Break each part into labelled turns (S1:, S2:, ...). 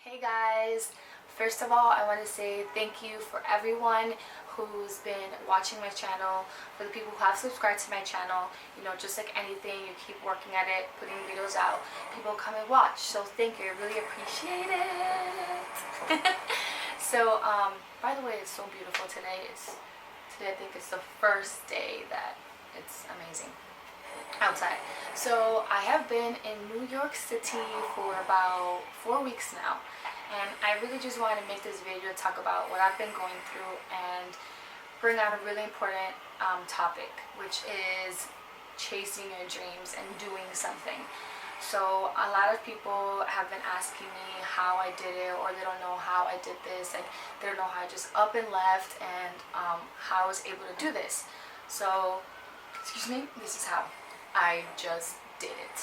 S1: Hey guys, first of all I want to say thank you for everyone who's been watching my channel, for the people who have subscribed to my channel. You know, just like anything, you keep working at it, putting videos out, people come and watch, so thank you, I really appreciate it. So by the way, it's so beautiful today. Today I think it's the first day that it's amazing outside. So I have been in New York City for about 4 weeks now, and I really just wanted to make this video to talk about what I've been going through and bring out a really important topic, which is chasing your dreams and doing something. So a lot of people have been asking me how I did it, or they don't know how I did this, like they don't know how I just up and left, and how I was able to do this. So excuse me, this is how I just did it.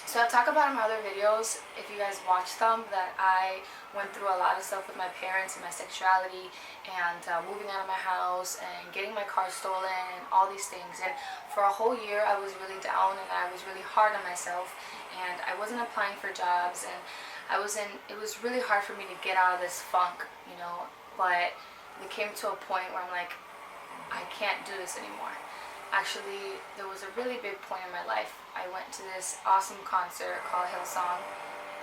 S1: So I've talked about in my other videos, if you guys watch them, that I went through a lot of stuff with my parents and my sexuality, and moving out of my house and getting my car stolen and all these things. And for a whole year I was really down, and I was really hard on myself, and I wasn't applying for jobs, and it was really hard for me to get out of this funk, you know. But it came to a point where I'm like, I can't do this anymore. Actually, there was a really big point in my life. I went to this awesome concert called Hillsong,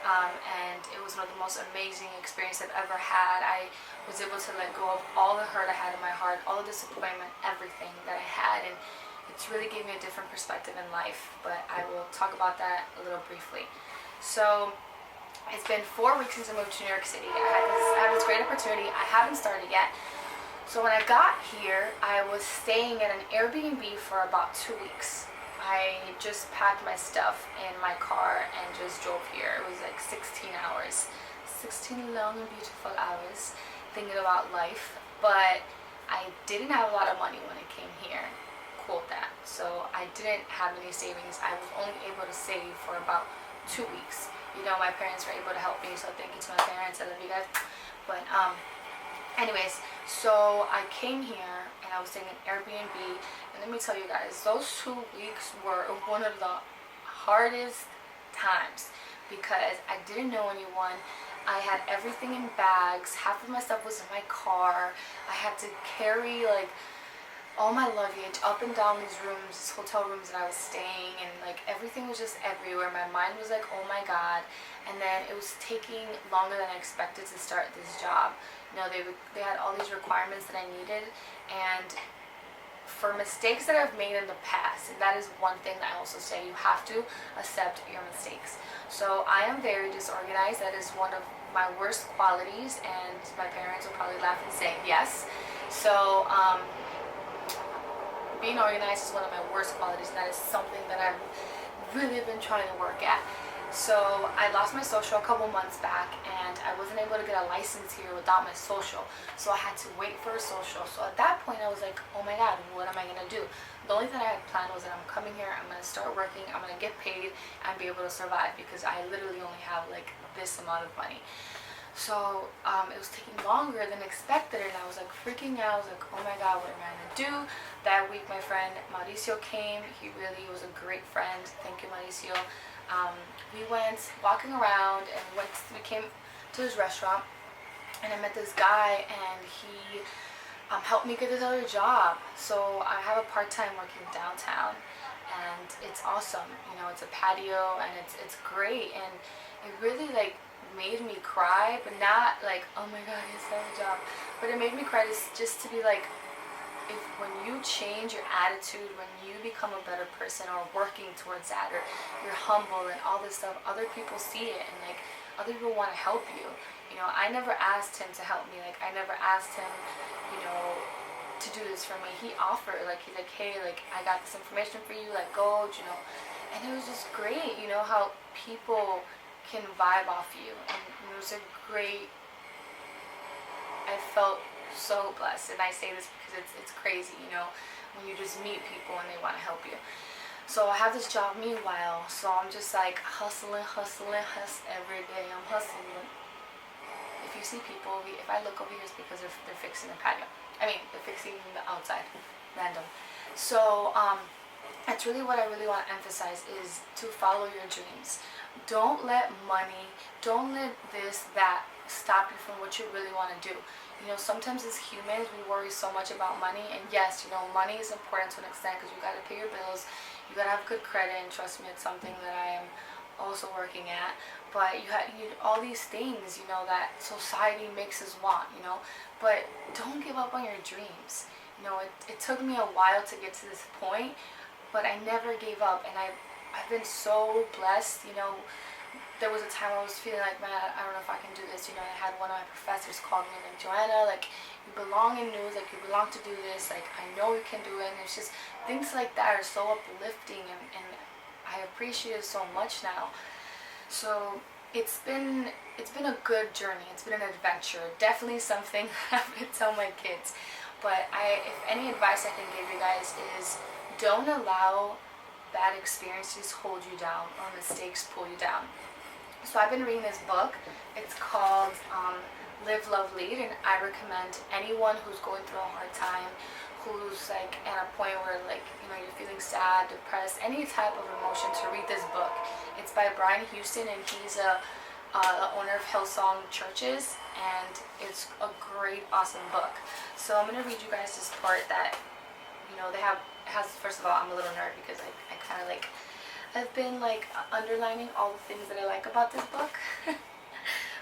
S1: and it was one of the most amazing experiences I've ever had. I was able to let go of all the hurt I had in my heart, all the disappointment, everything that I had, and it's really gave me a different perspective in life, but I will talk about that a little briefly. So it's been 4 weeks since I moved to New York City. I had this great opportunity. I haven't started yet. So when I got here, I was staying at an Airbnb for about 2 weeks. I just packed my stuff in my car and just drove here. It was like 16 hours. 16 long and beautiful hours thinking about life. But I didn't have a lot of money when I came here. Quote that. So I didn't have any savings. I was only able to save for about 2 weeks. You know, my parents were able to help me, so thank you to my parents. I love you guys. But anyways, so I came here and I was staying in Airbnb, and let me tell you guys, those 2 weeks were one of the hardest times because I didn't know anyone. I had everything in bags. Half of my stuff was in my car. I had to carry like all my luggage up and down these rooms, these hotel rooms that I was staying, and like everything was just everywhere. My mind was like, oh my god. And then it was taking longer than I expected to start this job. You know, they had all these requirements that I needed, and for mistakes that I've made in the past, and that is one thing that I also say, you have to accept your mistakes. So I am very disorganized. That is one of my worst qualities, and my parents will probably laugh and say yes. So being organized is one of my worst qualities, and that is something that I've really been trying to work at. So I lost my social a couple months back, and I wasn't able to get a license here without my social. So I had to wait for a social. So at that point I was like, oh my god, what am I going to do? The only thing I had planned was that I'm coming here, I'm going to start working, I'm going to get paid, and be able to survive, because I literally only have like this amount of money. So it was taking longer than expected, and I was like freaking out. I was like, oh my god, what am I going to do? That week my friend Mauricio came. He really was a great friend. Thank you, Mauricio. We went walking around, and we came to this restaurant, and I met this guy, and he helped me get this other job. So I have a part-time working downtown, and it's awesome. You know, it's a patio, and it's great, and it really like made me cry, but not like, oh my god, it's another job, but it made me cry just to be like, when you change your attitude, when you become a better person, or working towards that, or you're humble and all this stuff, other people see it, and like other people want to help you. You know, I never asked him to help me. Like I never asked him, you know, to do this for me. He offered, like he's like, hey, like I got this information for you, like go, you know. And it was just great, you know, how people can vibe off you, and it was a great. I felt so blessed, and I say this because it's crazy, you know, when you just meet people and they want to help you. So I have this job meanwhile, so I'm just like hustling every day. I'm hustling. If you see people, if I look over here, it's because they're fixing the patio. I mean, they're fixing the outside, random. So That's really what I really want to emphasize, is to follow your dreams. Don't let money, don't let this, that stop you from what you really want to do. Sometimes as humans, we worry so much about money, and yes, money is important to an extent because you got to pay your bills, you got to have good credit, and trust me, it's something that I am also working at. But you need all these things, that society makes us want, but don't give up on your dreams. It took me a while to get to this point, but I never gave up, and I've been so blessed. There was a time I was feeling like, man, I don't know if I can do this. I had one of my professors call me like, Joanna, like, you belong in news, like, you belong to do this, like, I know you can do it. And it's just things like that are so uplifting, and I appreciate it so much now. So it's been a good journey. It's been an adventure. Definitely something I would tell my kids. But if any advice I can give you guys is, don't allow bad experiences hold you down or mistakes pull you down. So I've been reading this book. It's called Live, Love, Lead, and I recommend anyone who's going through a hard time, who's like at a point where like you're feeling sad, depressed, any type of emotion, to read this book. It's by Brian Huston, and he's a owner of Hillsong Churches, and it's a great, awesome book. So I'm gonna read you guys this part that first of all, I'm a little nervous because I kind of like, I've been like underlining all the things that I like about this book.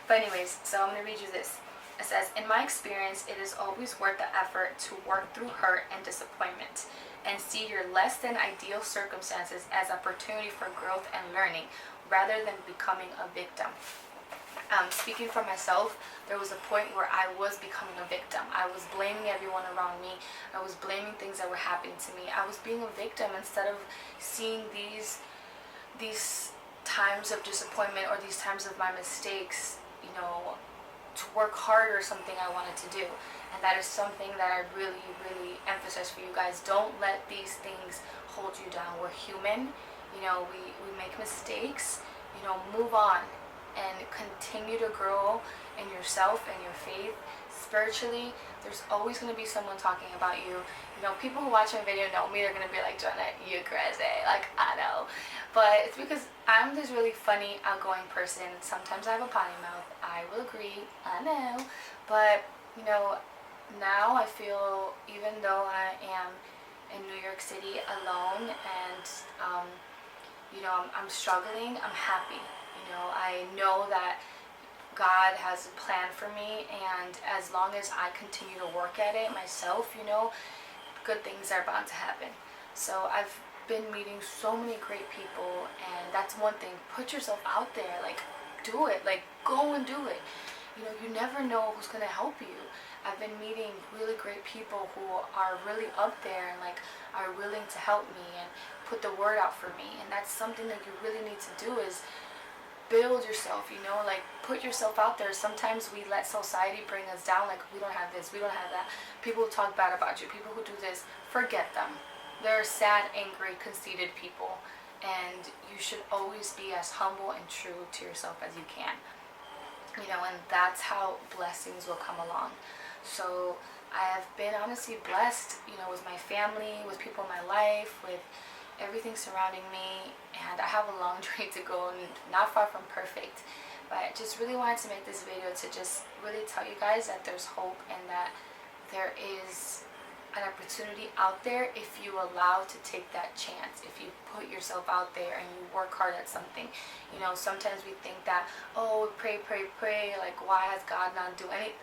S1: But anyways, so I'm going to read you this. It says, in my experience, it is always worth the effort to work through hurt and disappointment and see your less than ideal circumstances as opportunity for growth and learning rather than becoming a victim. Speaking for myself, there was a point where I was becoming a victim. I was blaming everyone around me. I was blaming things that were happening to me. I was being a victim instead of seeing these times of disappointment or these times of my mistakes, to work hard or something I wanted to do. And that is something that I really, really emphasize for you guys. Don't let these things hold you down. We're human. We make mistakes. Move on and continue to grow in yourself and your faith. Spiritually, there's always going to be someone talking about you. People who watch my video know me. They're going to be like, Joanna, you crazy. Like, I know. But it's because I'm this really funny, outgoing person. Sometimes I have a potty mouth. I will agree. I know. But, now I feel, even though I am in New York City alone and, I'm struggling, I'm happy. I know that God has a plan for me, and as long as I continue to work at it myself, good things are bound to happen. So I've been meeting so many great people, and that's one thing. Put yourself out there. Like, do it. Like, go and do it. You never know who's going to help you. I've been meeting really great people who are really up there and like are willing to help me and put the word out for me. And that's something that you really need to do, is build yourself, like put yourself out there. Sometimes we let society bring us down, like we don't have this, we don't have that. People who talk bad about you, people who do this, forget them. They're sad, angry, conceited people, and you should always be as humble and true to yourself as you can. And that's how blessings will come along. So I have been honestly blessed, with my family, with people in my life, with everything surrounding me, and I have a long journey to go and not far from perfect. But I just really wanted to make this video to just really tell you guys that there's hope and that there is an opportunity out there if you allow to take that chance, if you put yourself out there and you work hard at something. Sometimes we think that, oh, pray, like, why has God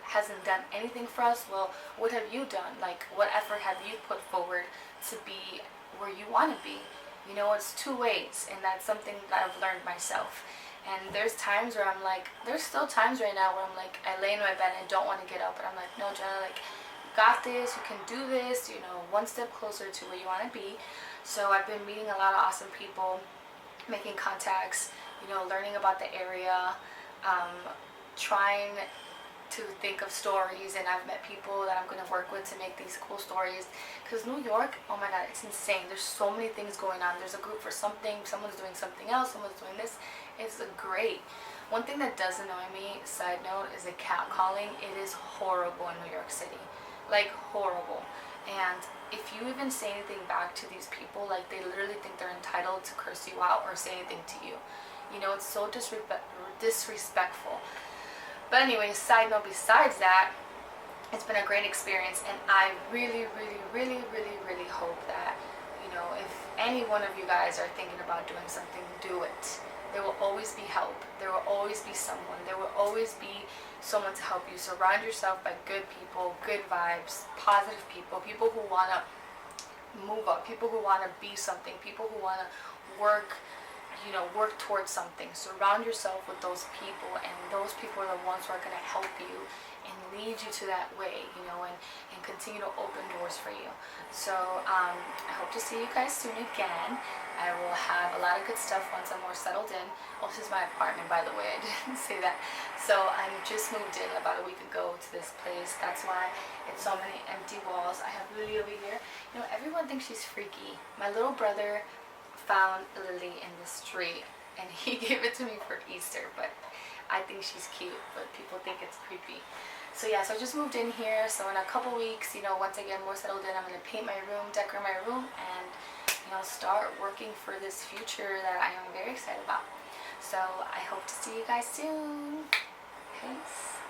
S1: hasn't done anything for us? Well, what have you done? Like, what effort have you put forward to be where you want to be? It's two ways, and that's something that I've learned myself. And there's times where I'm like, there's still times right now where I'm like, I lay in my bed and I don't want to get up, but I'm like, no, Jenna, like, got this, you can do this, one step closer to where you want to be. So I've been meeting a lot of awesome people, making contacts, learning about the area, trying to think of stories, and I've met people that I'm going to work with to make these cool stories. Because New York, oh my god, it's insane. There's so many things going on. There's a group for something, someone's doing something else, someone's doing this. It's great. One thing that does annoy me, side note, is the catcalling. It is horrible in New York City. Like, horrible. And if you even say anything back to these people, like they literally think they're entitled to curse you out or say anything to you. You know, it's so disrespectful. But anyway, side note, besides that, it's been a great experience, and I really, really, really, really, really hope that, you know, if any one of you guys are thinking about doing something, do it. There will always be help. There will always be someone. There will always be someone to help you. Surround yourself by good people, good vibes, positive people, people who want to move up, people who want to be something, people who want to work, you know, work towards something. Surround yourself with those people, and those people are the ones who are going to help you and lead you to that way, you know, and continue to open doors for you. So I hope to see you guys soon again. I will have a lot of good stuff once I'm more settled in. Oh, this is my apartment, by the way. I didn't say that. So I just moved in about a week ago to this place. That's why it's so many empty walls. I have Lily over here. You know, everyone thinks she's freaky. My little brother found Lily in the street, and he gave it to me for Easter, but I think she's cute, but people think it's creepy. So yeah, so I just moved in here. So in a couple weeks, you know, once I get more settled in, I'm going to paint my room, decorate my room, and, you know, start working for this future that I am very excited about. So I hope to see you guys soon. Peace.